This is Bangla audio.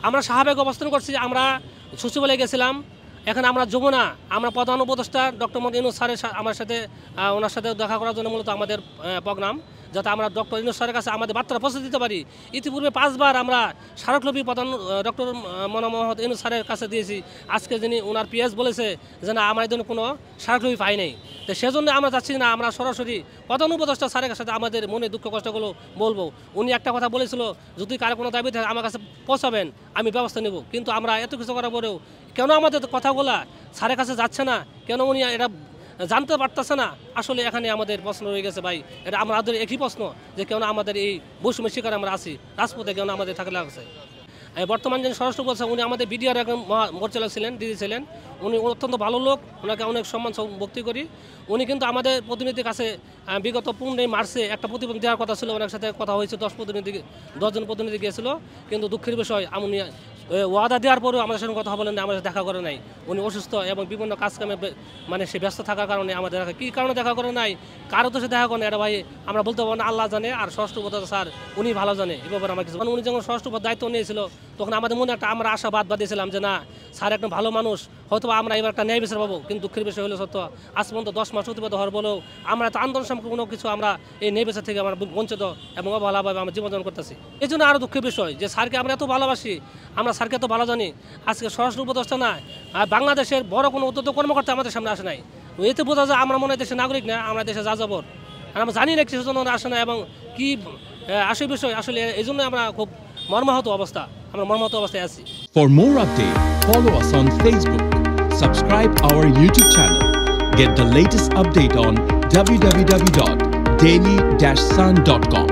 আমরা শাহবাগে অবস্থান করছি, আমরা সচিবালয়ে গেছিলাম। এখন আমরা যমুনা, আমরা প্রধান উপদেষ্টা ডক্টর মোহাম্মদ ইউনূস স্যারের ওনার সাথে দেখা করার জন্য মূলত আমাদের প্রোগ্রাম, যাতে আমরা ডক্টর ইউনূস স্যারের কাছে আমাদের বার্তা পৌঁছে দিতে পারি। ইতিপূর্বে 5 বার আমরা স্মারকলিপি প্রধান ডক্টর মোহাম্মদ ইউনূস স্যারের কাছে দিয়েছি। আজকে যিনি ওনার পিএস বলেছে যে না, আমার এই জন্য কোনো স্মারকলিপি পাই নাই। তো সেজন্য আমরা চাচ্ছি না, আমরা সরাসরি প্রধান উপদেষ্টা স্যারের সাথে আমাদের মনে দুঃখ কষ্টগুলো বলবো। উনি একটা কথা বলেছিল, যদি কারো কোনো দাবি থাকে আমার কাছে পৌঁছাবেন, আমি ব্যবস্থা নেব। কিন্তু আমরা এত কিছু করার পরেও কেন আমাদের কথাগুলা স্যারের কাছে যাচ্ছে না, কেন উনি এটা জানতে পারতেছে না? আসলে এখানে আমাদের প্রশ্ন রয়ে গেছে ভাই। এটা আমাদের একই প্রশ্ন যে কেন আমাদের এই বৈষম্যের শিকারে আমরা আছি, রাজপথে কেন আমাদের থাকলে লাগছে। বর্তমান যিনি স্বরাষ্ট্র বলছে, উনি আমাদের বিডিআর একজন মোর্চালক ছিলেন, দিদি ছিলেন। উনি অত্যন্ত ভালো লোক, ওনাকে অনেক সম্মান ভক্তি করি। উনি কিন্তু আমাদের প্রতিনিধির কাছে বিগত 15 মার্চে একটা প্রতিবেদন দেওয়ার কথা ছিল, ওনার সাথে কথা হয়েছে। 10 জন প্রতিনিধি গিয়েছিল, কিন্তু দুঃখের বিষয় উনি ওয়াদা দেওয়ার পরেও আমাদের সঙ্গে কথা বলেন না, আমাদের দেখা করে নাই। উনি অসুস্থ এবং বিভিন্ন কাজকামে মানে সে ব্যস্ত থাকার কারণে আমাদের কী কারণে দেখা করে নাই, কারো তো সে দেখা করে না, এটা ভাই আমরা বলতে পারবো না। আল্লাহ জানে, আর স্বরাষ্ট্র উপদেষ্টা স্যার উনি ভালো জানে এ ব্যাপারে আমার কিছু। উনি যখন স্বরাষ্ট্র দায়িত্ব নিয়েছিল, তখন আমাদের মনে একটা আমরা আশাবাদ বাঁধিয়েছিলাম যে না, স্যার একটা ভালো মানুষ, হয়তো আমরা এবার একটা ন্যায় বিচার পাবো। কিন্তু দুঃখের বিষয় হলো সত্য, আজ পর্যন্ত 10 মাস অতিবাহিত হওয়ার বলেও আমরা তো আন্দোলন সম্পর্কে কোনো কিছু আমরা এই ন্যায় বিচার থেকে আমরা বঞ্চিত এবং অবহেলাভাবে আমরা জীবনযাপন করতেছি। এই জন্য আরও দুঃখের বিষয় যে স্যারকে আমরা এত ভালোবাসি, আমরা স্যারকে এত ভালো জানি, আজকে স্বরাষ্ট্র উপদেষ্টা না, বাংলাদেশের বড় কোনো উদ্যোগ কর্মকর্তা আমাদের সামনে আসে নাই। এতে বোঝা যায় আমরা মনে হয় দেশের নাগরিক না, আমরা দেশে যাযাবর। আর আমরা জানি না কিছু জন্য আসে না এবং কি আসল বিষয়। আসলে এই জন্য আমরা খুব মর্মাহত অবস্থায় আছি। For more updates, follow us on Facebook, subscribe our YouTube channel, get the latest update on www.daily-sun.com.